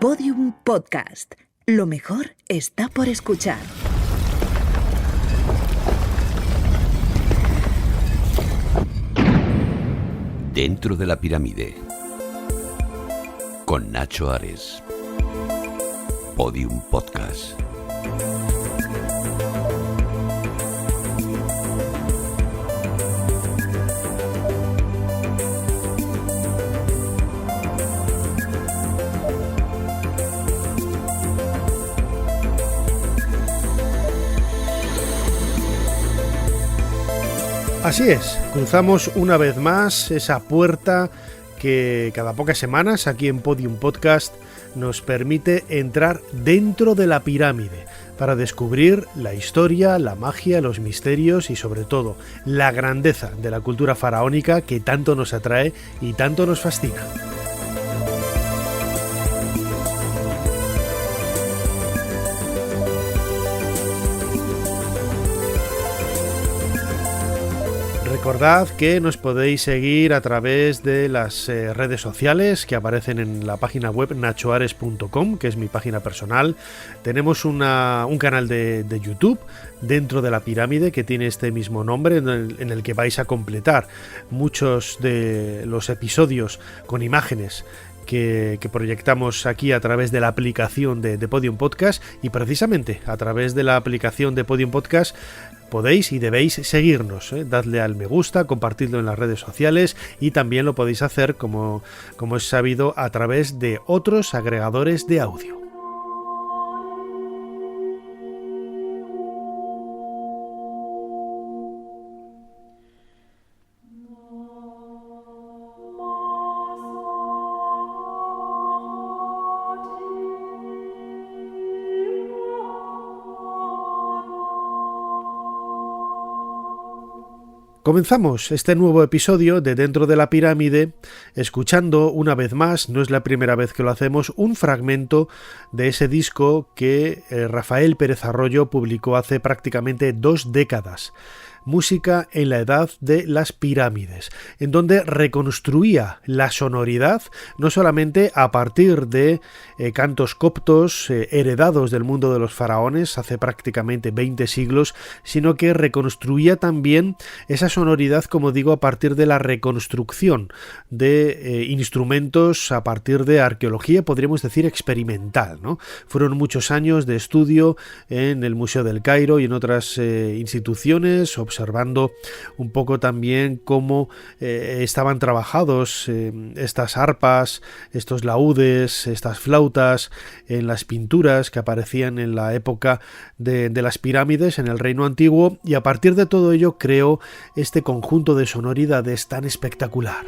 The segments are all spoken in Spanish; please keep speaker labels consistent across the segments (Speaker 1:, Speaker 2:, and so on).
Speaker 1: Podium Podcast. Lo mejor está por escuchar.
Speaker 2: Dentro de la pirámide, con Nacho Ares. Podium Podcast.
Speaker 3: Así es, cruzamos una vez más esa puerta que cada pocas semanas aquí en Podium Podcast nos permite entrar dentro de la pirámide para descubrir la historia, la magia, los misterios y sobre todo la grandeza de la cultura faraónica que tanto nos atrae y tanto nos fascina. Recordad que nos podéis seguir a través de las redes sociales que aparecen en la página web nachoares.com, que es mi página personal. Tenemos un canal de YouTube dentro de la pirámide que tiene este mismo nombre, en el que vais a completar muchos de los episodios con imágenes que proyectamos aquí a través de la aplicación de Podium Podcast, y precisamente a través de la aplicación de Podium Podcast podéis y debéis seguirnos, dadle al me gusta, compartidlo en las redes sociales y también lo podéis hacer, como es sabido, a través de otros agregadores de audio. Comenzamos este nuevo episodio de Dentro de la Pirámide escuchando una vez más, no es la primera vez que lo hacemos, un fragmento de ese disco que Rafael Pérez Arroyo publicó hace prácticamente 2 décadas. Música en la Edad de las Pirámides, en donde reconstruía la sonoridad no solamente a partir de cantos coptos heredados del mundo de los faraones hace prácticamente 20 siglos, sino que reconstruía también esa sonoridad, como digo, a partir de la reconstrucción de instrumentos a partir de arqueología, podríamos decir experimental, ¿no? Fueron muchos años de estudio en el Museo del Cairo y en otras instituciones, observando un poco también cómo estaban trabajados estas arpas, estos laúdes, estas flautas en las pinturas que aparecían en la época de las pirámides en el Reino Antiguo, y a partir de todo ello creó este conjunto de sonoridades tan espectacular.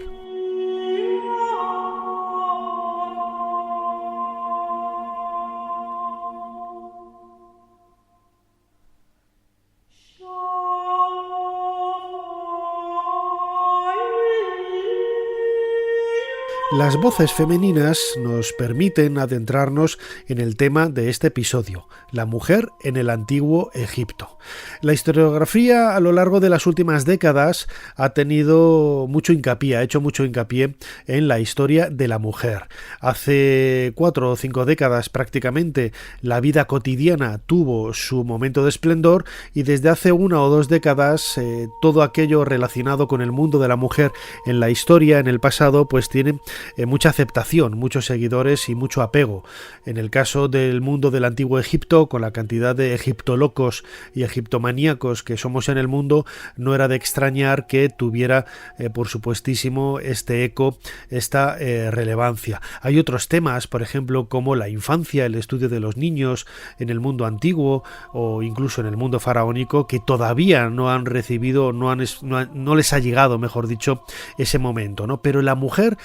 Speaker 3: Las voces femeninas nos permiten adentrarnos en el tema de este episodio, la mujer en el antiguo Egipto. La historiografía a lo largo de las últimas décadas ha hecho mucho hincapié en la historia de la mujer. Hace 4 o 5 décadas prácticamente la vida cotidiana tuvo su momento de esplendor, y desde hace 1 o 2 décadas todo aquello relacionado con el mundo de la mujer en la historia, en el pasado, pues tiene mucha aceptación, muchos seguidores y mucho apego. En el caso del mundo del antiguo Egipto, con la cantidad de egiptolocos y egiptomaníacos que somos en el mundo, no era de extrañar que tuviera, por supuestísimo, este eco, esta relevancia. Hay otros temas, por ejemplo, como la infancia, el estudio de los niños en el mundo antiguo o incluso en el mundo faraónico, que todavía no han recibido, no les ha llegado, mejor dicho, ese momento, ¿no? Pero la mujer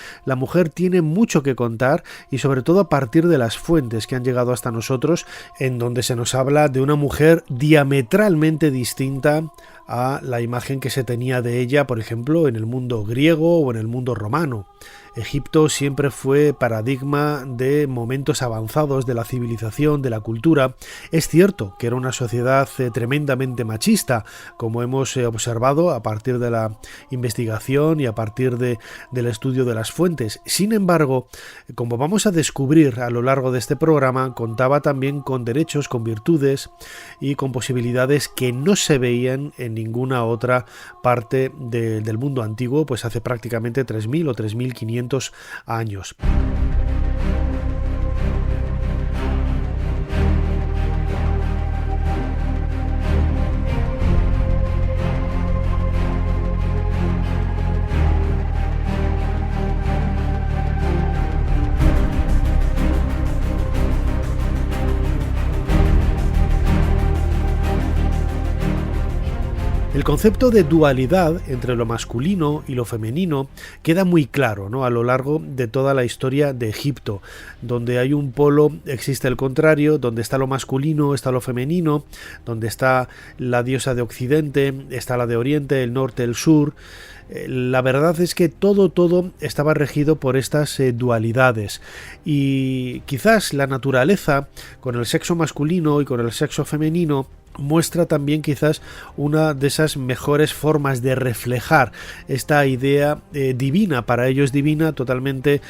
Speaker 3: tiene mucho que contar, y sobre todo a partir de las fuentes que han llegado hasta nosotros, en donde se nos habla de una mujer diametralmente distinta a la imagen que se tenía de ella, por ejemplo, en el mundo griego o en el mundo romano. Egipto siempre fue paradigma de momentos avanzados de la civilización, de la cultura. Es cierto que era una sociedad tremendamente machista, como hemos observado a partir de la investigación y a partir del estudio de las fuentes. Sin embargo, como vamos a descubrir a lo largo de este programa, contaba también con derechos, con virtudes y con posibilidades que no se veían en ninguna otra parte del mundo antiguo, pues hace prácticamente 3.000 o 3.500 años. El concepto de dualidad entre lo masculino y lo femenino queda muy claro, ¿no?, a lo largo de toda la historia de Egipto. Donde hay un polo existe el contrario, donde está lo masculino está lo femenino, donde está la diosa de Occidente está la de Oriente, el norte, el sur. La verdad es que todo estaba regido por estas dualidades, y quizás la naturaleza, con el sexo masculino y con el sexo femenino, muestra también quizás una de esas mejores formas de reflejar esta idea divina. Para ellos divina, totalmente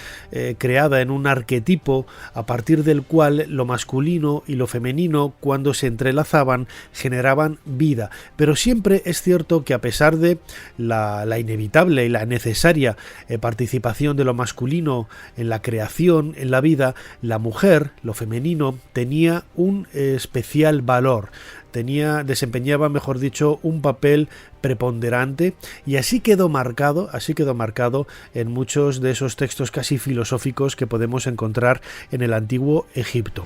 Speaker 3: creada en un arquetipo a partir del cual lo masculino y lo femenino, cuando se entrelazaban, generaban vida. Pero siempre es cierto que, a pesar de la inevitable y la necesaria participación de lo masculino en la creación, en la vida, la mujer, lo femenino, tenía un especial valor. Desempeñaba, mejor dicho, un papel preponderante, y así quedó marcado en muchos de esos textos casi filosóficos que podemos encontrar en el antiguo Egipto.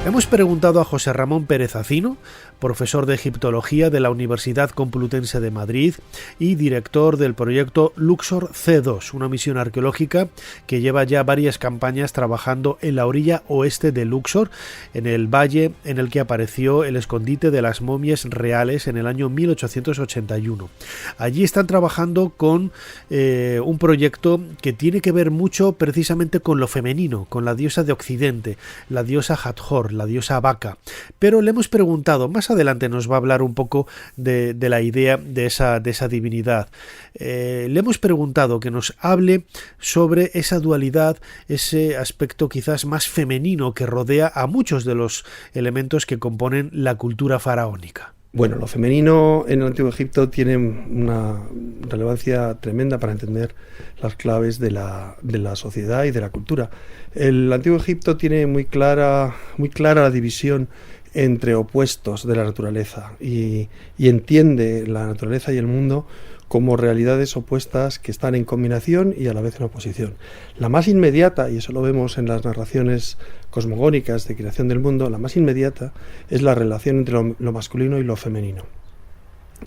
Speaker 3: Hemos preguntado a José Ramón Pérez Acino, profesor de Egiptología de la Universidad Complutense de Madrid y director del proyecto Luxor C2, una misión arqueológica que lleva ya varias campañas trabajando en la orilla oeste de Luxor, en el valle en el que apareció el escondite de las momias reales en el año 1881. Allí están trabajando con un proyecto que tiene que ver mucho precisamente con lo femenino, con la diosa de Occidente, la diosa Hathor, la diosa vaca. Pero le hemos preguntado, más adelante nos va a hablar un poco de la idea de esa divinidad. Le hemos preguntado que nos hable sobre esa dualidad, ese aspecto quizás más femenino que rodea a muchos de los elementos que componen la cultura faraónica.
Speaker 4: Bueno, lo femenino en el Antiguo Egipto tiene una relevancia tremenda para entender las claves de la sociedad y de la cultura. El Antiguo Egipto tiene muy clara la división entre opuestos de la naturaleza y entiende la naturaleza y el mundo como realidades opuestas que están en combinación y a la vez en oposición. La más inmediata, y eso lo vemos en las narraciones cosmogónicas de creación del mundo, la más inmediata es la relación entre lo masculino y lo femenino.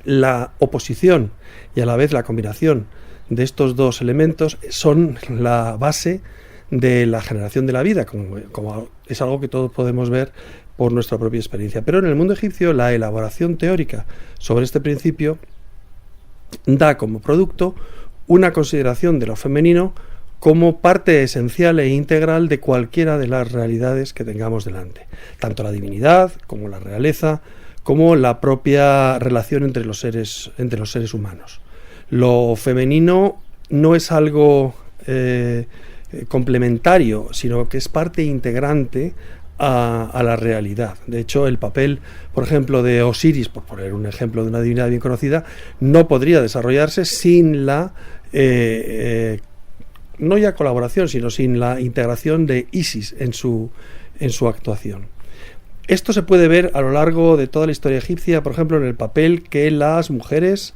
Speaker 4: La oposición y a la vez la combinación de estos dos elementos son la base de la generación de la vida, como es algo que todos podemos ver por nuestra propia experiencia. Pero en el mundo egipcio, la elaboración teórica sobre este principio da como producto una consideración de lo femenino como parte esencial e integral de cualquiera de las realidades que tengamos delante, tanto la divinidad como la realeza, como la propia relación entre los seres humanos. Lo femenino no es algo complementario, sino que es parte integrante a la realidad. De hecho, el papel, por ejemplo, de Osiris, por poner un ejemplo de una divinidad bien conocida, no podría desarrollarse sin la no ya colaboración, sino sin la integración de Isis en su actuación. Esto se puede ver a lo largo de toda la historia egipcia, por ejemplo, en el papel que las mujeres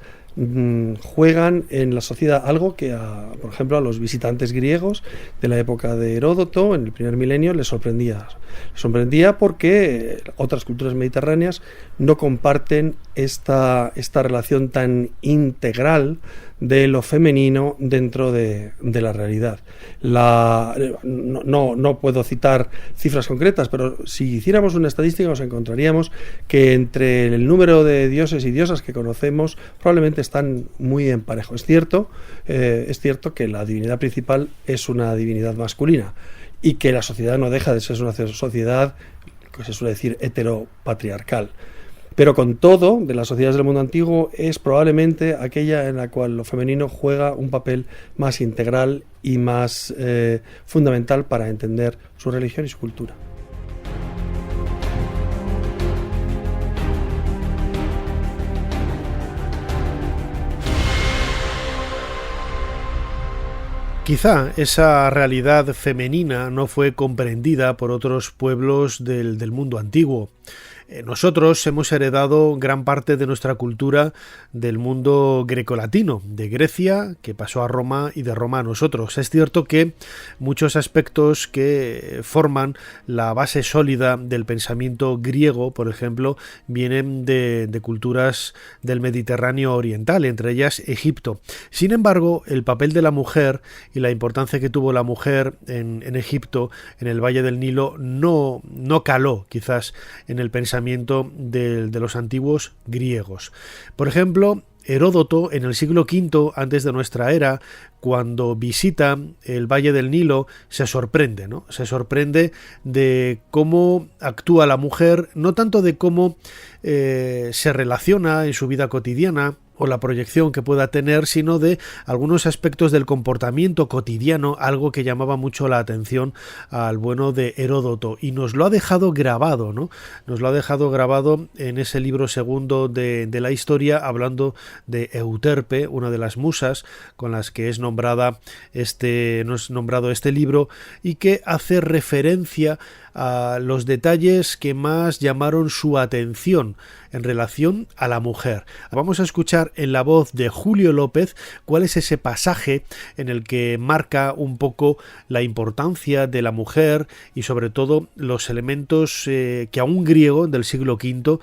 Speaker 4: juegan en la sociedad, algo que por ejemplo a los visitantes griegos de la época de Heródoto en el primer milenio les sorprendía porque otras culturas mediterráneas no comparten esta relación tan integral de lo femenino dentro de la realidad. No puedo citar cifras concretas, pero si hiciéramos una estadística nos encontraríamos que entre el número de dioses y diosas que conocemos probablemente están muy en parejo. Es cierto que la divinidad principal es una divinidad masculina y que la sociedad no deja de ser una sociedad, que se suele decir, heteropatriarcal. Pero con todo, de las sociedades del mundo antiguo es probablemente aquella en la cual lo femenino juega un papel más integral y más fundamental para entender su religión y su cultura.
Speaker 3: Quizá esa realidad femenina no fue comprendida por otros pueblos del mundo antiguo. Nosotros hemos heredado gran parte de nuestra cultura del mundo grecolatino, de Grecia, que pasó a Roma, y de Roma a nosotros. Es cierto que muchos aspectos que forman la base sólida del pensamiento griego, por ejemplo, vienen de culturas del Mediterráneo oriental, entre ellas Egipto. Sin embargo, el papel de la mujer y la importancia que tuvo la mujer en Egipto, en el Valle del Nilo, no caló quizás en el pensamiento de los antiguos griegos. Por ejemplo, Heródoto, en el siglo V antes de nuestra era, cuando visita el Valle del Nilo, se sorprende, ¿no? Se sorprende de cómo actúa la mujer, no tanto de cómo se relaciona en su vida cotidiana o la proyección que pueda tener, sino de algunos aspectos del comportamiento cotidiano, algo que llamaba mucho la atención al bueno de Heródoto, y nos lo ha dejado grabado, ¿no? Nos lo ha dejado grabado en ese libro segundo de la historia, hablando de Euterpe, una de las musas con las que es nombrado este libro, y que hace referencia a los detalles que más llamaron su atención en relación a la mujer. Vamos a escuchar en la voz de Julio López cuál es ese pasaje en el que marca un poco la importancia de la mujer y sobre todo los elementos que a un griego del siglo V,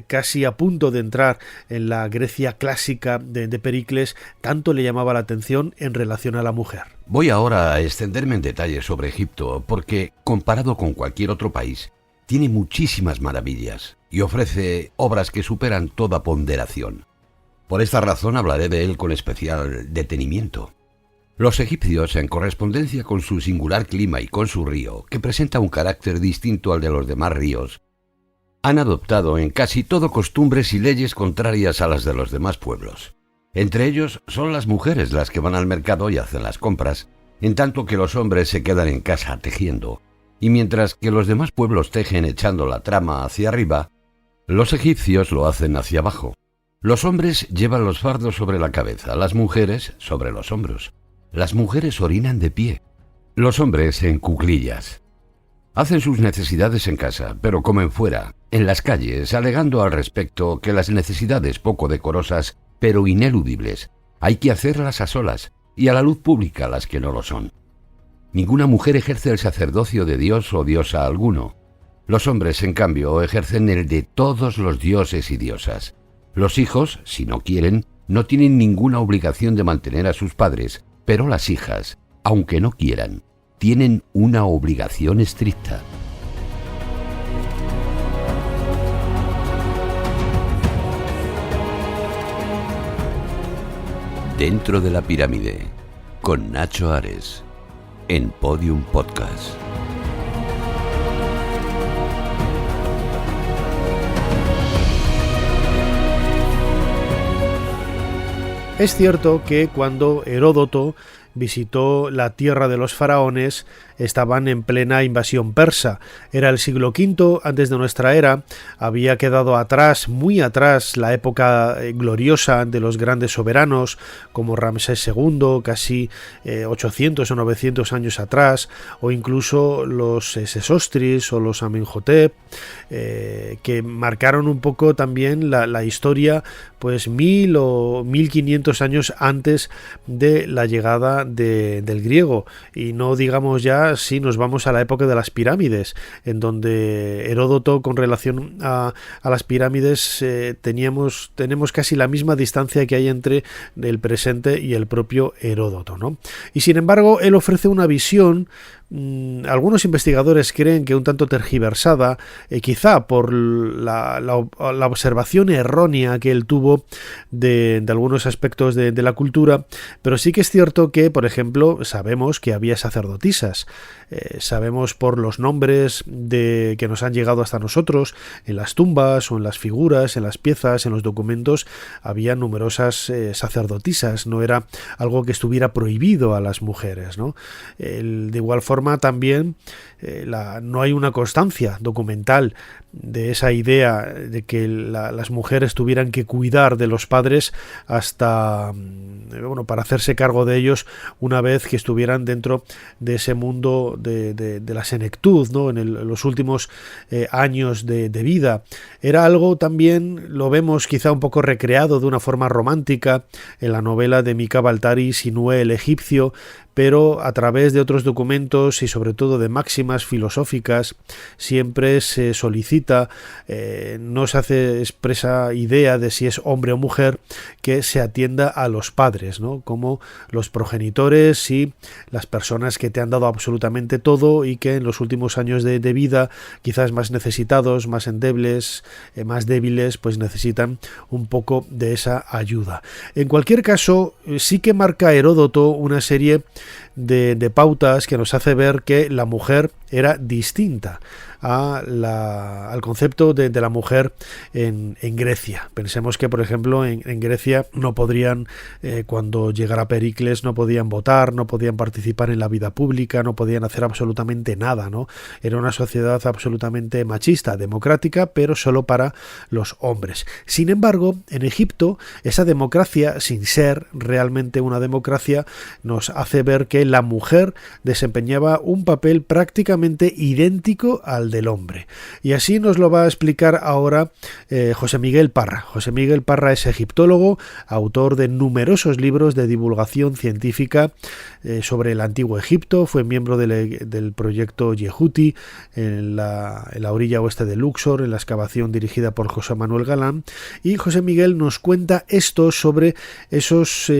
Speaker 3: casi a punto de entrar en la Grecia clásica de Pericles, tanto le llamaba la atención en relación a la mujer.
Speaker 2: Voy ahora a extenderme en detalle sobre Egipto porque, comparado con cualquier otro país, tiene muchísimas maravillas y ofrece obras que superan toda ponderación. Por esta razón hablaré de él con especial detenimiento. Los egipcios, en correspondencia con su singular clima y con su río, que presenta un carácter distinto al de los demás ríos, han adoptado en casi todo costumbres y leyes contrarias a las de los demás pueblos. Entre ellos son las mujeres las que van al mercado y hacen las compras, en tanto que los hombres se quedan en casa tejiendo, y mientras que los demás pueblos tejen echando la trama hacia arriba, los egipcios lo hacen hacia abajo. Los hombres llevan los fardos sobre la cabeza, las mujeres sobre los hombros. Las mujeres orinan de pie, los hombres en cuclillas. Hacen sus necesidades en casa, pero comen fuera, en las calles, alegando al respecto que las necesidades poco decorosas pero ineludibles hay que hacerlas a solas y a la luz pública las que no lo son. Ninguna mujer ejerce el sacerdocio de dios o diosa alguno. Los hombres, en cambio, ejercen el de todos los dioses y diosas. Los hijos, si no quieren, no tienen ninguna obligación de mantener a sus padres, pero las hijas, aunque no quieran, tienen una obligación estricta. Dentro de la pirámide, con Nacho Ares, en Podium Podcast.
Speaker 3: Es cierto que cuando Heródoto visitó la tierra de los faraones, estaban en plena invasión persa. Era el siglo V antes de nuestra era, había quedado atrás, muy atrás, la época gloriosa de los grandes soberanos como Ramsés II, casi 800 o 900 años atrás, o incluso los Sesostris o los Amenhotep, que marcaron un poco también la historia, pues 1000 o 1500 años antes de la llegada deriva del griego, y no digamos ya si nos vamos a la época de las pirámides, en donde Heródoto, con relación a las pirámides, tenemos casi la misma distancia que hay entre el presente y el propio Heródoto, ¿no? Y sin embargo, él ofrece una visión, algunos investigadores creen que un tanto tergiversada, quizá por la observación errónea que él tuvo de algunos aspectos de la cultura, pero sí que es cierto que, por ejemplo, sabemos que había sacerdotisas, sabemos por los nombres que nos han llegado hasta nosotros, en las tumbas o en las figuras, en las piezas, en los documentos, había numerosas sacerdotisas, no era algo que estuviera prohibido a las mujeres, ¿no? De igual forma, también no hay una constancia documental de esa idea de que las mujeres tuvieran que cuidar de los padres hasta, para hacerse cargo de ellos una vez que estuvieran dentro de ese mundo de la senectud, ¿no? En los últimos años de vida. Era algo también, lo vemos quizá un poco recreado de una forma romántica en la novela de Mika Baltari, Sinué el egipcio, pero a través de otros documentos y sobre todo de máximas filosóficas siempre se solicita, no se hace expresa idea de si es hombre o mujer, que se atienda a los padres, ¿no? Como los progenitores y las personas que te han dado absolutamente todo y que en los últimos años de vida, quizás más necesitados, más endebles, más débiles, pues necesitan un poco de esa ayuda. En cualquier caso, sí que marca Heródoto una serie de pautas que nos hace ver que la mujer era distinta al concepto de la mujer en Grecia. Pensemos que, por ejemplo, en Grecia no podrían, cuando llegara Pericles, no podían votar, no podían participar en la vida pública, no podían hacer absolutamente nada, ¿no? Era una sociedad absolutamente machista, democrática, pero solo para los hombres. Sin embargo, en Egipto, esa democracia, sin ser realmente una democracia, nos hace ver que la mujer desempeñaba un papel prácticamente idéntico al del hombre. Y así nos lo va a explicar ahora José Miguel Parra. José Miguel Parra es egiptólogo, autor de numerosos libros de divulgación científica sobre el antiguo Egipto, fue miembro del proyecto Yehuti en la orilla oeste de Luxor, en la excavación dirigida por José Manuel Galán, y José Miguel nos cuenta esto sobre esos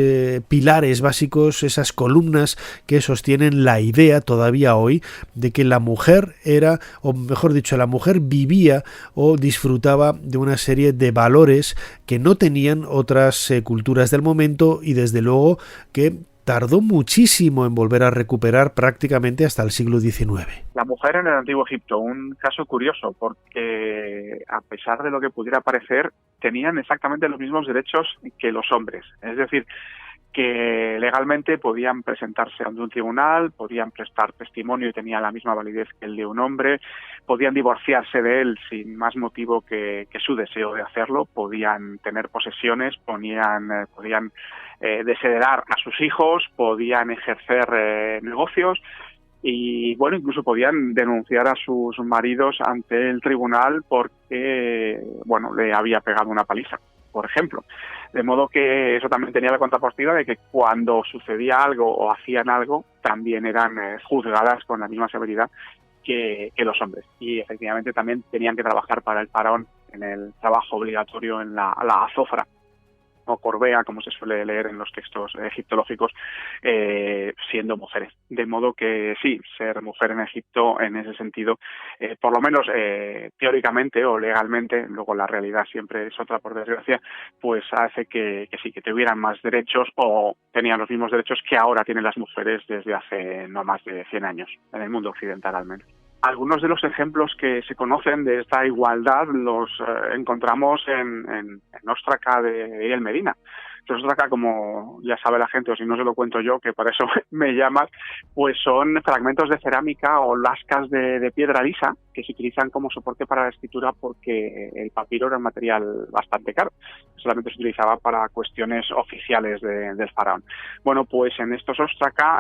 Speaker 3: pilares básicos, esas columnas que sostienen la idea todavía hoy de que la mujer era, o mejor dicho, la mujer vivía o disfrutaba de una serie de valores que no tenían otras culturas del momento, y desde luego que tardó muchísimo en volver a recuperar prácticamente hasta el siglo XIX.
Speaker 5: La mujer en el Antiguo Egipto, un caso curioso, porque a pesar de lo que pudiera parecer, tenían exactamente los mismos derechos que los hombres. Es decir, que legalmente podían presentarse ante un tribunal, podían prestar testimonio y tenían la misma validez que el de un hombre, podían divorciarse de él sin más motivo que su deseo de hacerlo, podían tener posesiones, podían desheredar a sus hijos, podían ejercer negocios y, bueno, incluso podían denunciar a sus maridos ante el tribunal porque, le había pegado una paliza, por ejemplo. De modo que eso también tenía la contrapartida de que cuando sucedía algo o hacían algo, también eran juzgadas con la misma severidad que los hombres. Y efectivamente también tenían que trabajar para el faraón en el trabajo obligatorio en la azofra, o corbea, como se suele leer en los textos egiptológicos, siendo mujeres. De modo que sí, ser mujer en Egipto en ese sentido, por lo menos teóricamente o legalmente, luego la realidad siempre es otra, por desgracia, pues hace que sí, que tuvieran más derechos o tenían los mismos derechos que ahora tienen las mujeres desde hace no más de 100 años, en el mundo occidental al menos. Algunos de los ejemplos que se conocen de esta igualdad los encontramos en Ostraca de Irel Medina. Ostraca, como ya sabe la gente, o si no se lo cuento yo, que para eso me llamas, pues son fragmentos de cerámica o lascas de piedra lisa que se utilizan como soporte para la escritura porque el papiro era un material bastante caro. Solamente se utilizaba para cuestiones oficiales del faraón. Bueno, pues en estos Ostraca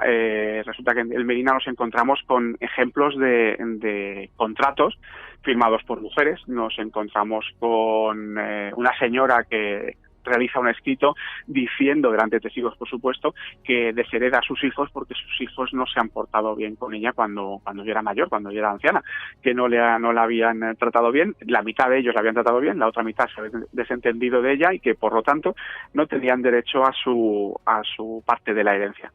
Speaker 5: resulta que en el Medina nos encontramos con ejemplos de contratos firmados por mujeres. Nos encontramos con una señora que realiza un escrito diciendo, delante de testigos por supuesto, que deshereda a sus hijos porque sus hijos no se han portado bien con ella cuando yo era mayor, cuando yo era anciana, que no la habían tratado bien, la mitad de ellos la habían tratado bien, la otra mitad se habían desentendido de ella y que por lo tanto no tenían derecho a su parte de la herencia.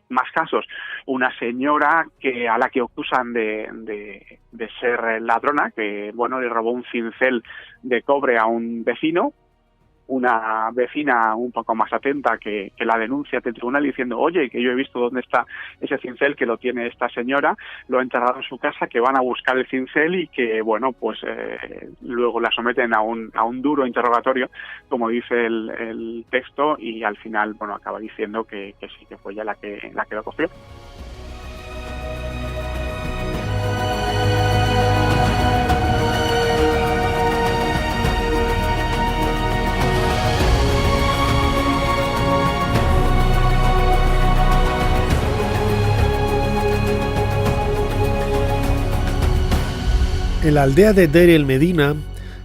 Speaker 5: Más casos, una señora a la que acusan de ser ladrona, que le robó un cincel de cobre a un vecino. Una vecina un poco más atenta que la denuncia ante el tribunal diciendo, oye, que yo he visto dónde está ese cincel, que lo tiene esta señora, lo ha enterrado en su casa, que van a buscar el cincel y que, luego la someten a un duro interrogatorio, como dice el texto, y al final, acaba diciendo que sí, que fue ella la que lo cogió.
Speaker 3: En la aldea de Deir el Medina,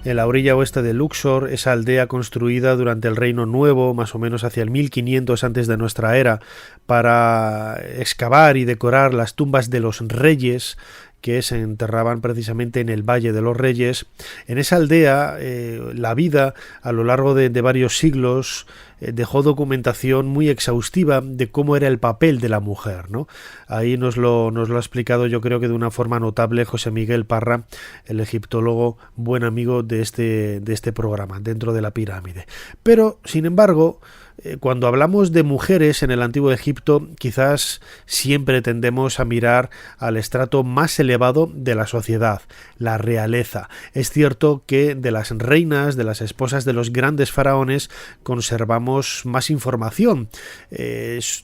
Speaker 3: en la orilla oeste de Luxor, esa aldea construida durante el Reino Nuevo, más o menos hacia el 1500 antes de nuestra era, para excavar y decorar las tumbas de los reyes que se enterraban precisamente en el Valle de los Reyes. En esa aldea, la vida a lo largo de varios siglos dejó documentación muy exhaustiva de cómo era el papel de la mujer, ¿no? Ahí nos lo ha explicado, yo creo que de una forma notable, José Miguel Parra, el egiptólogo buen amigo de este programa, Dentro de la Pirámide. Pero, sin embargo, cuando hablamos de mujeres en el Antiguo Egipto, quizás siempre tendemos a mirar al estrato más elevado de la sociedad, la realeza. Es cierto que de las reinas, de las esposas de los grandes faraones, conservamos más información,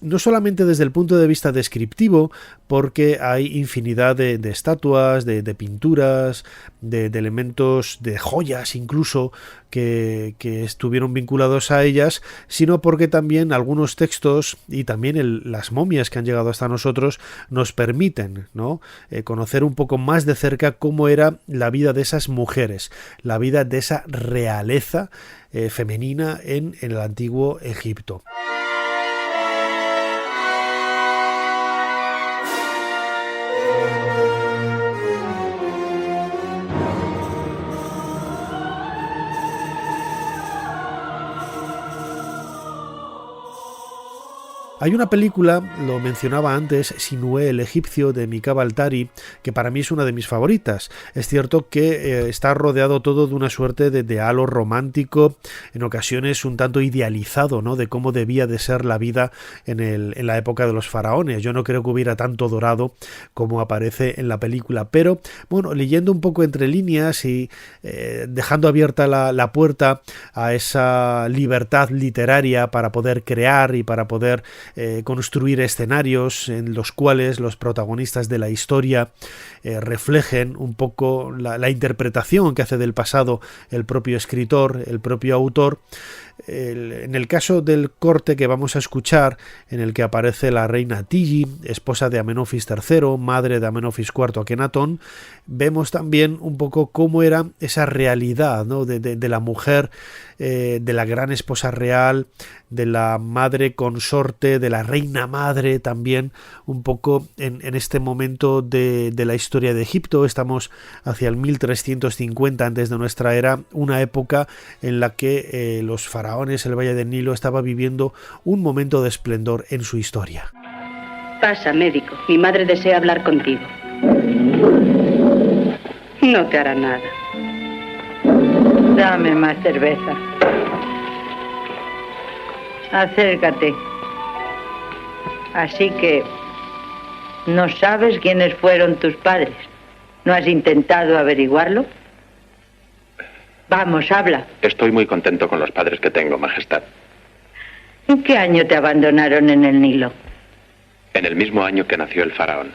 Speaker 3: no solamente desde el punto de vista descriptivo, porque hay infinidad de estatuas, de pinturas, de elementos, de joyas incluso, que estuvieron vinculados a ellas, sino porque también algunos textos y también las momias que han llegado hasta nosotros nos permiten, ¿no?, conocer un poco más de cerca cómo era la vida de esas mujeres, la vida de esa realeza femenina en el Antiguo Egipto. Hay una película, lo mencionaba antes, Sinué el egipcio, de Mika Baltari, que para mí es una de mis favoritas. Es cierto que está rodeado todo de una suerte de halo romántico, en ocasiones un tanto idealizado, ¿no?, de cómo debía de ser la vida en la época de los faraones. Yo no creo que hubiera tanto dorado como aparece en la película, pero bueno, leyendo un poco entre líneas y dejando abierta la puerta a esa libertad literaria para poder crear y para poder construir escenarios en los cuales los protagonistas de la historia reflejen un poco la interpretación que hace del pasado el propio escritor, el propio autor. En el caso del corte que vamos a escuchar, en el que aparece la reina Tigi, esposa de Amenofis III, madre de Amenofis IV Akenatón, vemos también un poco cómo era esa realidad, ¿no?, de la mujer, de la gran esposa real, de la madre consorte, de la reina madre también, un poco en este momento de la historia de Egipto. Estamos hacia el 1350 antes de nuestra era, una época en la que los faraones, el Valle del Nilo, estaba viviendo un momento de esplendor en su historia.
Speaker 6: Pasa, médico. Mi madre desea hablar contigo. No te hará nada.
Speaker 7: Dame más cerveza. Acércate. Así que no sabes quiénes fueron tus padres. ¿No has intentado averiguarlo? Vamos, habla.
Speaker 8: Estoy muy contento con los padres que tengo, Majestad.
Speaker 7: ¿En qué año te abandonaron en el Nilo?
Speaker 8: En el mismo año que nació el faraón,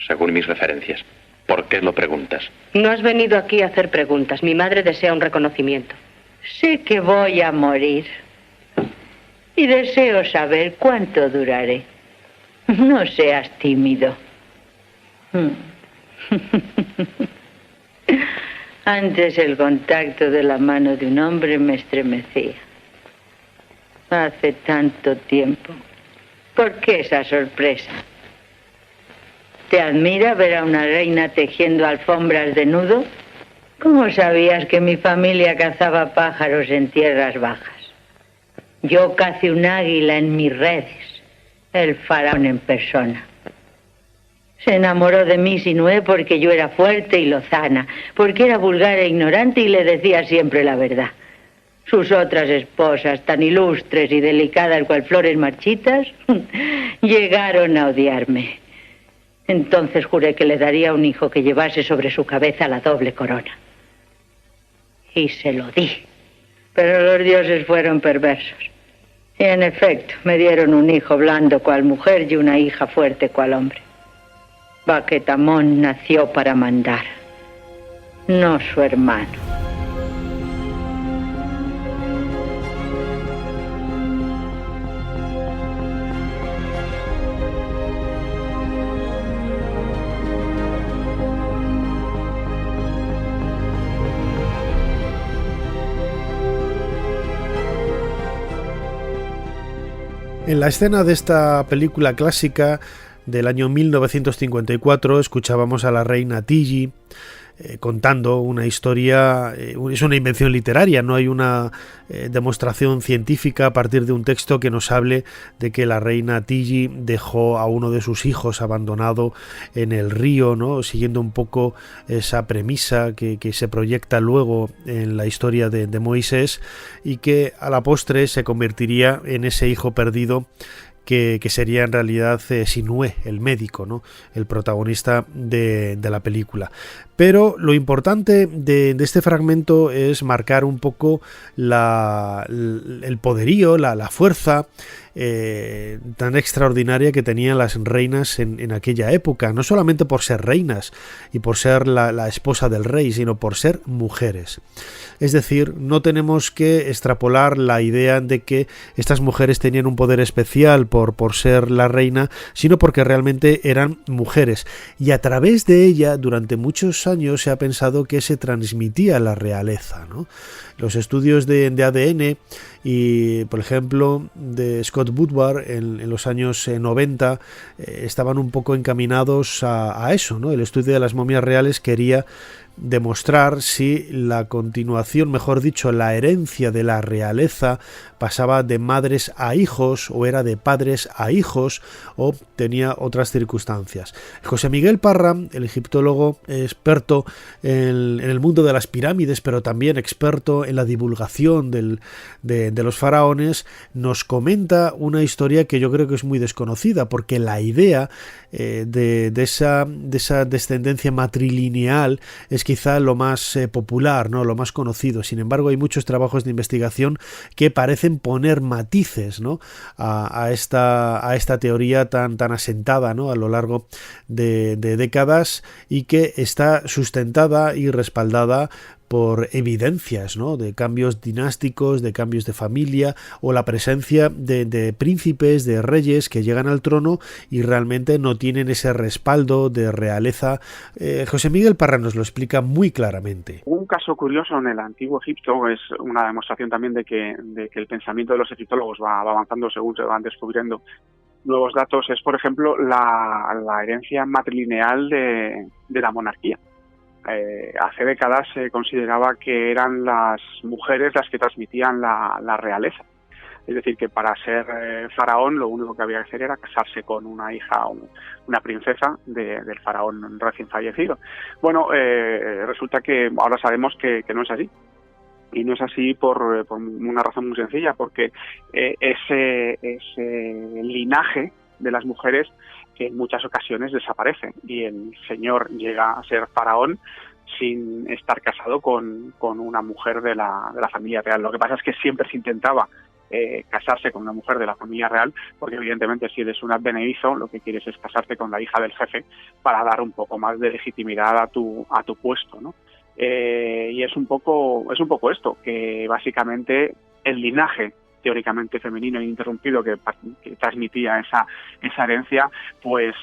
Speaker 8: según mis referencias. ¿Por qué lo preguntas?
Speaker 6: No has venido aquí a hacer preguntas. Mi madre desea un reconocimiento.
Speaker 7: Sé que voy a morir. Y deseo saber cuánto duraré. No seas tímido. Antes el contacto de la mano de un hombre me estremecía. Hace tanto tiempo. ¿Por qué esa sorpresa? ¿Te admira ver a una reina tejiendo alfombras de nudo? ¿Cómo sabías que mi familia cazaba pájaros en tierras bajas? Yo cacé un águila en mis redes, el faraón en persona. Se enamoró de mí Sinué porque yo era fuerte y lozana, porque era vulgar e ignorante y le decía siempre la verdad. Sus otras esposas, tan ilustres y delicadas cual flores marchitas, llegaron a odiarme. Entonces juré que le daría un hijo que llevase sobre su cabeza la doble corona. Y se lo di. Pero los dioses fueron perversos. Y en efecto, me dieron un hijo blando cual mujer y una hija fuerte cual hombre. Baquetamón nació para mandar, no su hermano.
Speaker 3: En la escena de esta película clásica del año 1954 escuchábamos a la reina Tigi contando una historia, es una invención literaria, no hay una demostración científica a partir de un texto que nos hable de que la reina Tigi dejó a uno de sus hijos abandonado en el río, ¿no? Siguiendo un poco esa premisa que se proyecta luego en la historia de Moisés y que a la postre se convertiría en ese hijo perdido que sería en realidad Sinué, el médico, ¿no? El protagonista de la película. Pero lo importante de este fragmento es marcar un poco el poderío, la fuerza tan extraordinaria que tenían las reinas en aquella época, no solamente por ser reinas y por ser la esposa del rey, sino por ser mujeres. Es decir, no tenemos que extrapolar la idea de que estas mujeres tenían un poder especial por ser la reina, sino porque realmente eran mujeres. Y a través de ella, durante muchos años, se ha pensado que se transmitía la realeza, ¿no? Los estudios de ADN y, por ejemplo, de Scott Woodward en los años 90 estaban un poco encaminados a eso, ¿no? El estudio de las momias reales quería demostrar si la continuación, mejor dicho, la herencia de la realeza pasaba de madres a hijos o era de padres a hijos o tenía otras circunstancias. José Miguel Parra, el egiptólogo experto en el mundo de las pirámides, pero también experto en la divulgación de los faraones, nos comenta una historia que yo creo que es muy desconocida, porque la idea de esa descendencia matrilineal es quizá lo más popular, ¿no? Lo más conocido. Sin embargo, hay muchos trabajos de investigación que parecen poner matices, ¿no? a esta teoría tan asentada, ¿no? A lo largo de décadas y que está sustentada y respaldada por evidencias, ¿no? De cambios dinásticos, de cambios de familia o la presencia de príncipes, de reyes que llegan al trono y realmente no tienen ese respaldo de realeza. José Miguel Parra nos lo explica muy claramente.
Speaker 5: Un caso curioso en el antiguo Egipto es una demostración también de que el pensamiento de los egiptólogos va avanzando según se van descubriendo nuevos datos. Es, por ejemplo, la herencia matrilineal de la monarquía. Hace décadas se consideraba que eran las mujeres las que transmitían la realeza. Es decir, que para ser faraón lo único que había que hacer era casarse con una hija, una princesa del faraón recién fallecido. Bueno, resulta que ahora sabemos que no es así. Y no es así por una razón muy sencilla, porque ese linaje de las mujeres que en muchas ocasiones desaparece y el señor llega a ser faraón sin estar casado con una mujer de la familia real. Lo que pasa es que siempre se intentaba casarse con una mujer de la familia real, porque evidentemente si eres un advenedizo lo que quieres es casarte con la hija del jefe para dar un poco más de legitimidad a tu puesto, ¿no? Y es un poco esto, que básicamente el linaje teóricamente femenino e interrumpido que transmitía esa herencia, pues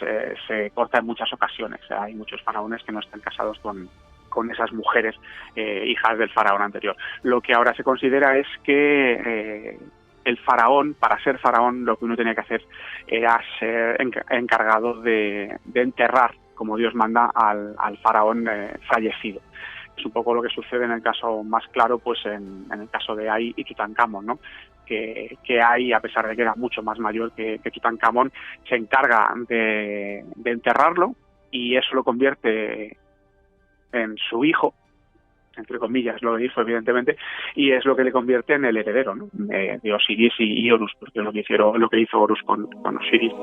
Speaker 5: se corta en muchas ocasiones. Hay muchos faraones que no están casados con con esas mujeres hijas del faraón anterior. Lo que ahora se considera es que el faraón, para ser faraón, lo que uno tenía que hacer era ser encargado de enterrar, como Dios manda, al faraón fallecido. Es un poco lo que sucede en el caso más claro, pues en el caso de Ay y Tutankamón, ¿no? Que Ay, a pesar de que era mucho más mayor que Tutankamón, se encarga de enterrarlo, y eso lo convierte en su hijo, entre comillas, lo dijo evidentemente, y es lo que le convierte en el heredero, ¿no? De Osiris y Horus, porque es lo que hizo Horus con Osiris.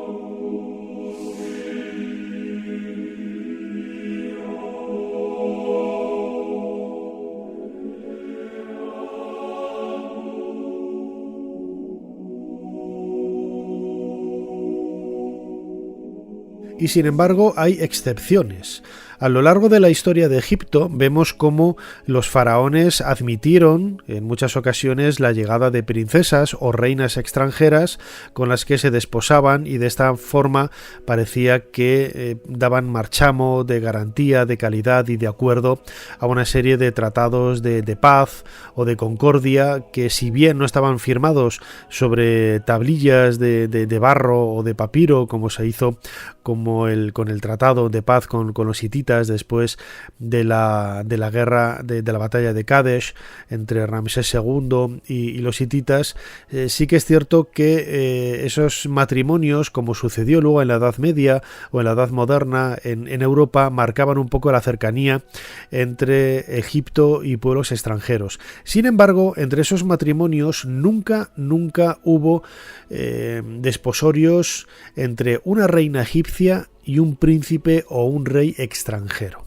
Speaker 3: Y sin embargo hay excepciones. A lo largo de la historia de Egipto vemos cómo los faraones admitieron en muchas ocasiones la llegada de princesas o reinas extranjeras con las que se desposaban, y de esta forma parecía que daban marchamo de garantía, de calidad y de acuerdo a una serie de tratados de paz o de concordia que, si bien no estaban firmados sobre tablillas de barro o de papiro, como se hizo con el tratado de paz con los hititas después de la guerra de la batalla de Kadesh entre Ramsés II y los hititas, sí que es cierto que esos matrimonios, como sucedió luego en la Edad Media o en la Edad Moderna en Europa, marcaban un poco la cercanía entre Egipto y pueblos extranjeros. Sin embargo, entre esos matrimonios nunca hubo desposorios entre una reina egipcia y un príncipe o un rey extranjero.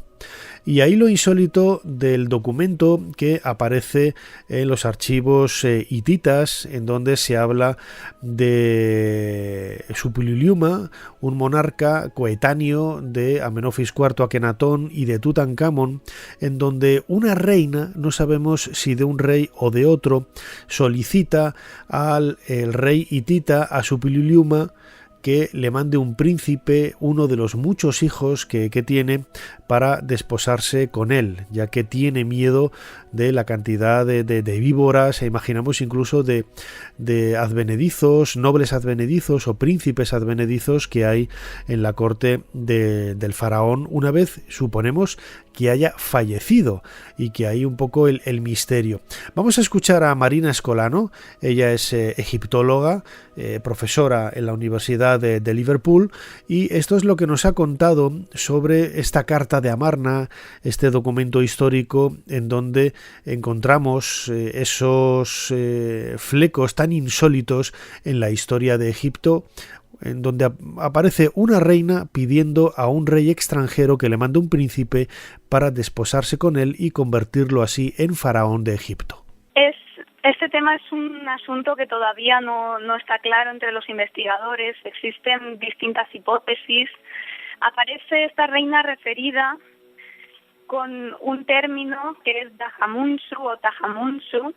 Speaker 3: Y ahí lo insólito del documento que aparece en los archivos hititas, en donde se habla de Suppiluliuma, un monarca coetáneo de Amenofis IV Akenatón y de Tutankamón, en donde una reina, no sabemos si de un rey o de otro, solicita al rey hitita, a Suppiluliuma, que le mande un príncipe, uno de los muchos hijos que tiene, para desposarse con él, ya que tiene miedo de la cantidad de víboras, e imaginamos incluso de advenedizos, nobles advenedizos o príncipes advenedizos que hay en la corte del faraón, una vez, suponemos, que haya fallecido, y que hay un poco el misterio. Vamos a escuchar a Marina Escolano. Ella es egiptóloga, profesora en la Universidad de Liverpool, y esto es lo que nos ha contado sobre esta carta de Amarna, este documento histórico en donde encontramos esos flecos tan insólitos en la historia de Egipto, en donde aparece una reina pidiendo a un rey extranjero que le mande un príncipe para desposarse con él y convertirlo así en faraón de Egipto.
Speaker 9: Este tema es un asunto que todavía no está claro entre los investigadores. Existen distintas hipótesis. Aparece esta reina referida con un término que es Dahamunsu o Tahamunsu,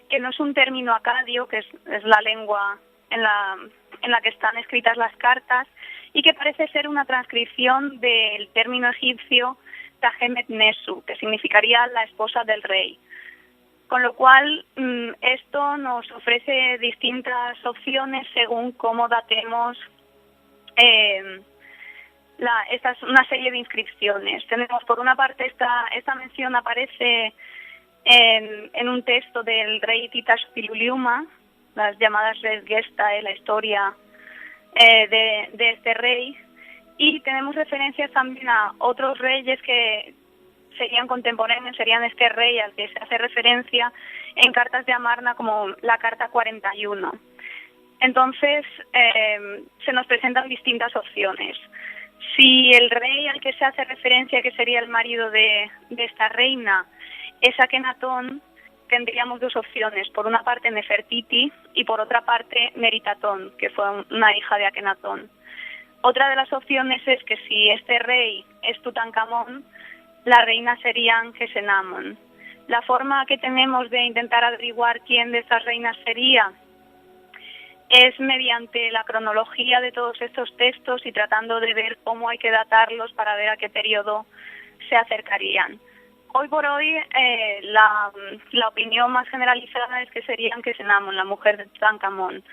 Speaker 9: que no es un término acadio, que es la lengua en la que están escritas las cartas, y que parece ser una transcripción del término egipcio Tahemet Nesu, que significaría la esposa del rey. Con lo cual, esto nos ofrece distintas opciones según cómo datemos una serie de inscripciones. Tenemos, por una parte, esta mención aparece en un texto del rey hitita Suppiluliuma, las llamadas Res Gestae, la historia de este rey, y tenemos referencias también a otros reyes que serían contemporáneos, serían este rey al que se hace referencia en cartas de Amarna, como la carta 41. Entonces, se nos presentan distintas opciones. Si el rey al que se hace referencia, que sería el marido de esta reina, es Akenatón, tendríamos dos opciones. Por una parte Nefertiti y por otra parte Meritatón, que fue una hija de Akenatón. Otra de las opciones es que si este rey es Tutankamón, la reina sería Angesenamón. La forma que tenemos de intentar averiguar quién de estas reinas sería es mediante la cronología de todos estos textos y tratando de ver cómo hay que datarlos para ver a qué periodo se acercarían. Hoy por hoy la opinión más generalizada es que sería Anke-Senamon, la mujer de Tutankamón,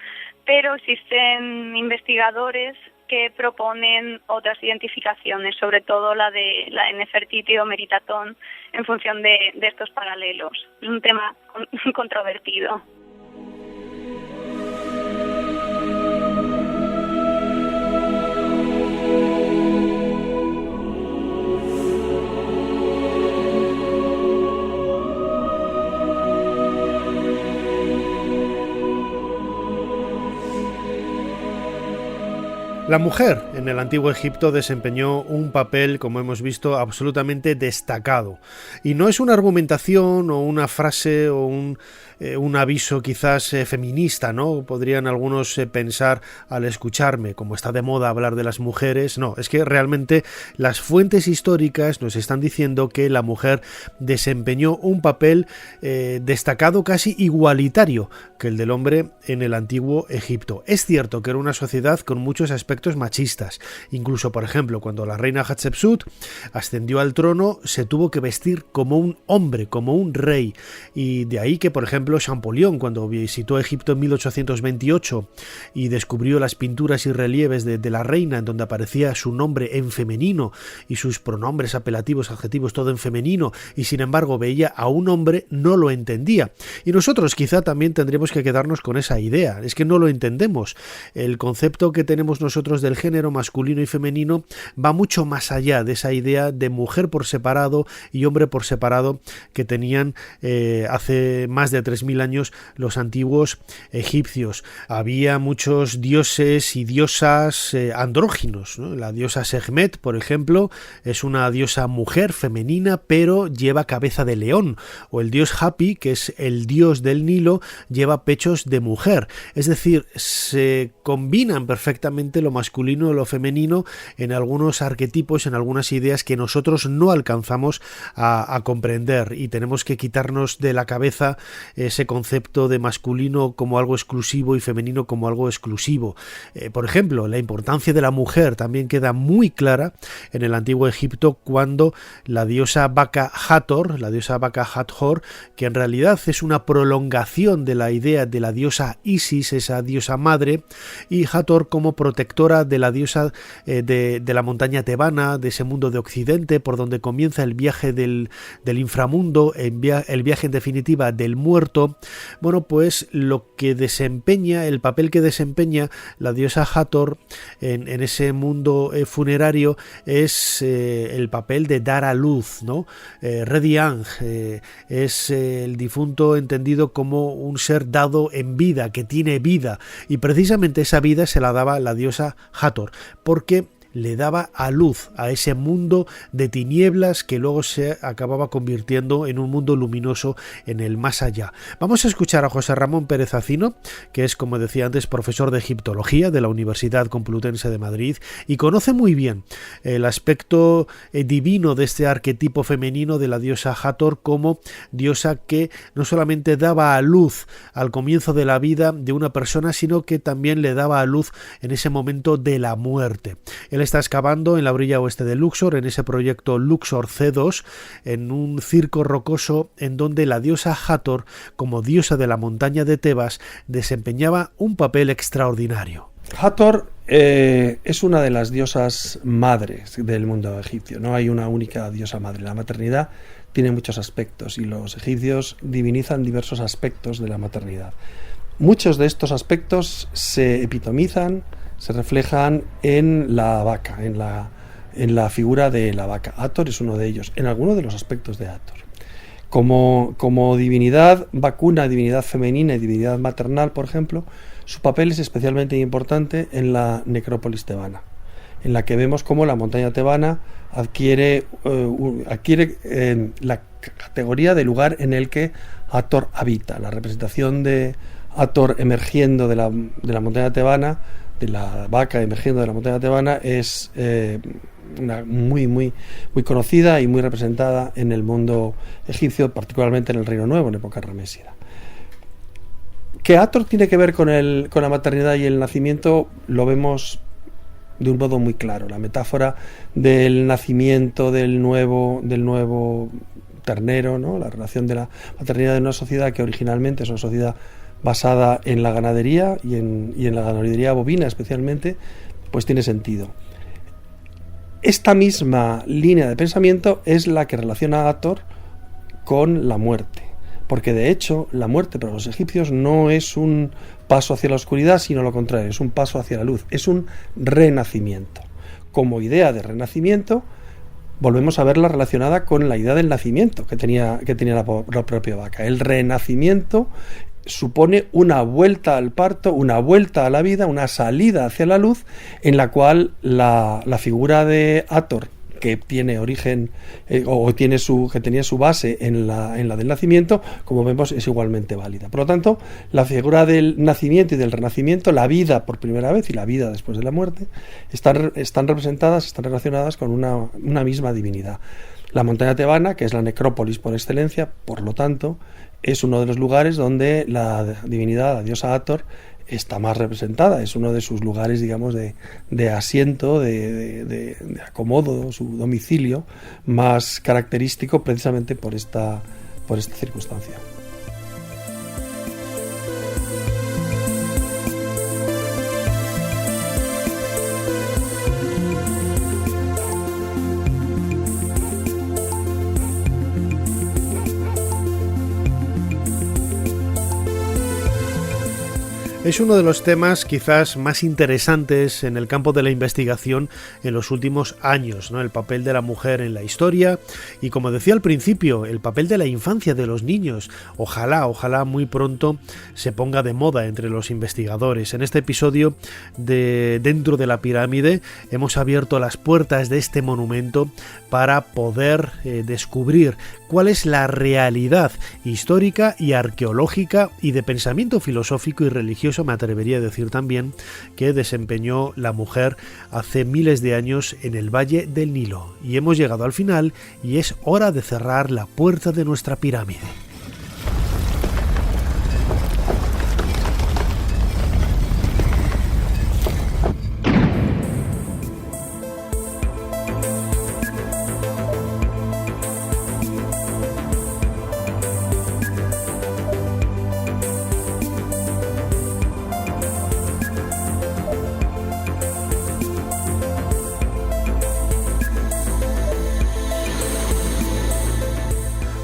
Speaker 9: pero existen investigadores que proponen otras identificaciones, sobre todo la de Nefertiti o Meritatón, en función de estos paralelos. Es un tema controvertido.
Speaker 3: La mujer en el Antiguo Egipto desempeñó un papel, como hemos visto, absolutamente destacado. Y no es una argumentación o una frase o un aviso quizás feminista, ¿no? Podrían algunos pensar al escucharme, como está de moda hablar de las mujeres. No, es que realmente las fuentes históricas nos están diciendo que la mujer desempeñó un papel destacado, casi igualitario que el del hombre en el Antiguo Egipto. Es cierto que era una sociedad con muchos aspectos machistas. Incluso, por ejemplo, cuando la reina Hatshepsut ascendió al trono, se tuvo que vestir como un hombre, como un rey. Y de ahí que, por ejemplo, Champollion, cuando visitó Egipto en 1828 y descubrió las pinturas y relieves de la reina, en donde aparecía su nombre en femenino y sus pronombres apelativos, adjetivos, todo en femenino, y sin embargo veía a un hombre, no lo entendía. Y nosotros quizá también tendremos que quedarnos con esa idea. Es que no lo entendemos. El concepto que tenemos nosotros del género masculino y femenino va mucho más allá de esa idea de mujer por separado y hombre por separado que tenían hace más de 3000 años los antiguos egipcios. Había muchos dioses y diosas andróginos, ¿no? La diosa Sekhmet, por ejemplo, es una diosa mujer femenina, pero lleva cabeza de león. O el dios Hapi, que es el dios del Nilo, lleva pechos de mujer. Es decir, se combinan perfectamente lo masculino y lo femenino en algunos arquetipos, en algunas ideas que nosotros no alcanzamos a comprender, y tenemos que quitarnos de la cabeza ese concepto de masculino como algo exclusivo y femenino como algo exclusivo. Por ejemplo, la importancia de la mujer también queda muy clara en el Antiguo Egipto cuando la diosa Baka Hathor, la diosa Baka Hathor, que en realidad es una prolongación de la idea de la diosa Isis, esa diosa madre, y Hathor como protectora de la diosa de la montaña tebana, de ese mundo de Occidente, por donde comienza el viaje del inframundo, el viaje en definitiva del muerto. Bueno, pues lo que desempeña, el papel que desempeña la diosa Hathor en ese mundo funerario es el papel de dar a luz, ¿no? Rediang es el difunto entendido como un ser dado en vida, que tiene vida, y precisamente esa vida se la daba la diosa Hathor, porque le daba a luz a ese mundo de tinieblas que luego se acababa convirtiendo en un mundo luminoso en el más allá. Vamos a escuchar a José Ramón Pérez Acino, que es, como decía antes, profesor de egiptología de la Universidad Complutense de Madrid y conoce muy bien el aspecto divino de este arquetipo femenino de la diosa Hathor como diosa que no solamente daba a luz al comienzo de la vida de una persona, sino que también le daba a luz en ese momento de la muerte. Él está excavando en la orilla oeste de Luxor, en ese proyecto Luxor C2, en un circo rocoso en donde la diosa Hathor, como diosa de la montaña de Tebas, desempeñaba un papel extraordinario.
Speaker 4: Hathor es una de las diosas madres del mundo egipcio. No hay una única diosa madre. La maternidad tiene muchos aspectos y los egipcios divinizan diversos aspectos de la maternidad. Muchos de estos aspectos se epitomizan, se reflejan en la vaca, en la figura de la vaca. Hathor es uno de ellos, en alguno de los aspectos de Hathor. Como divinidad vacuna, divinidad femenina y divinidad maternal, por ejemplo, su papel es especialmente importante en la necrópolis tebana, en la que vemos cómo la montaña tebana adquiere la categoría de lugar en el que Hathor habita. La representación de Hathor emergiendo de la montaña tebana, de la vaca emergiendo de la montaña tebana, es muy conocida y muy representada en el mundo egipcio, particularmente en el Reino Nuevo, en época ramésida. Que Hathor tiene que ver con la maternidad y el nacimiento lo vemos de un modo muy claro. La metáfora del nacimiento del nuevo ternero, ¿no? La relación de la maternidad en una sociedad que originalmente es una sociedad basada en la ganadería y en la ganadería bovina especialmente, pues tiene sentido. Esta misma línea de pensamiento es la que relaciona a Hathor con la muerte, porque de hecho la muerte para los egipcios no es un paso hacia la oscuridad, sino lo contrario, es un paso hacia la luz, es un renacimiento. Como idea de renacimiento, volvemos a verla relacionada con la idea del nacimiento que tenía la propia vaca. El renacimiento supone una vuelta al parto, una vuelta a la vida, una salida hacia la luz, en la cual la figura de Hathor, que tiene origen que tenía su base en la del nacimiento, como vemos, es igualmente válida. Por lo tanto, la figura del nacimiento y del renacimiento, la vida por primera vez y la vida después de la muerte, están representadas, están relacionadas con una misma divinidad. La montaña tebana, que es la necrópolis por excelencia, por lo tanto, es uno de los lugares donde la divinidad, la diosa Hathor, está más representada. Es uno de sus lugares, digamos, de asiento, de acomodo, su domicilio más característico precisamente por esta circunstancia.
Speaker 3: Es uno de los temas quizás más interesantes en el campo de la investigación en los últimos años, ¿no? El papel de la mujer en la historia y, como decía al principio, el papel de la infancia de los niños. Ojalá muy pronto se ponga de moda entre los investigadores. En este episodio de Dentro de la Pirámide hemos abierto las puertas de este monumento para poder descubrir cuál es la realidad histórica y arqueológica y de pensamiento filosófico y religioso, me atrevería a decir también, que desempeñó la mujer hace miles de años en el Valle del Nilo. Y hemos llegado al final y es hora de cerrar la puerta de nuestra pirámide.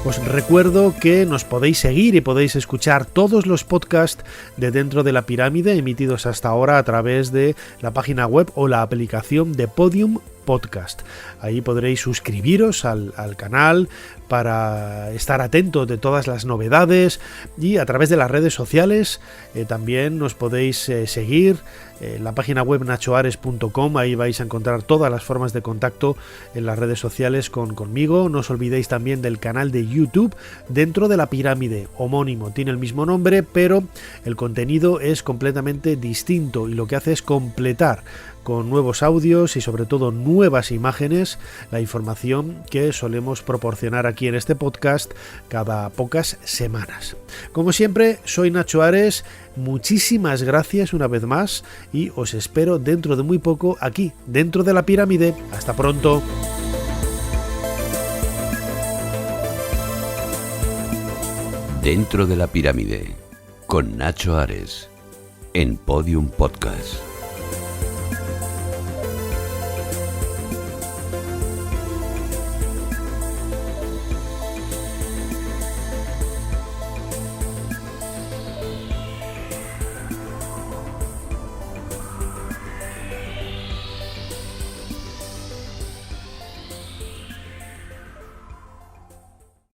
Speaker 3: Os recuerdo que nos podéis seguir y podéis escuchar todos los podcasts de Dentro de la Pirámide emitidos hasta ahora a través de la página web o la aplicación de Podium Podcast. Ahí podréis suscribiros al canal para estar atentos de todas las novedades, y a través de las redes sociales también nos podéis seguir en la página web nachoares.com. Ahí vais a encontrar todas las formas de contacto en las redes sociales conmigo. No os olvidéis también del canal de YouTube Dentro de la Pirámide, homónimo, tiene el mismo nombre, pero el contenido es completamente distinto y lo que hace es completar con nuevos audios y sobre todo nuevas imágenes la información que solemos proporcionar aquí en este podcast cada pocas semanas. Como siempre, soy Nacho Ares, muchísimas gracias una vez más y os espero dentro de muy poco aquí, Dentro de la Pirámide. Hasta pronto.
Speaker 2: Dentro de la Pirámide, con Nacho Ares, en Podium Podcast.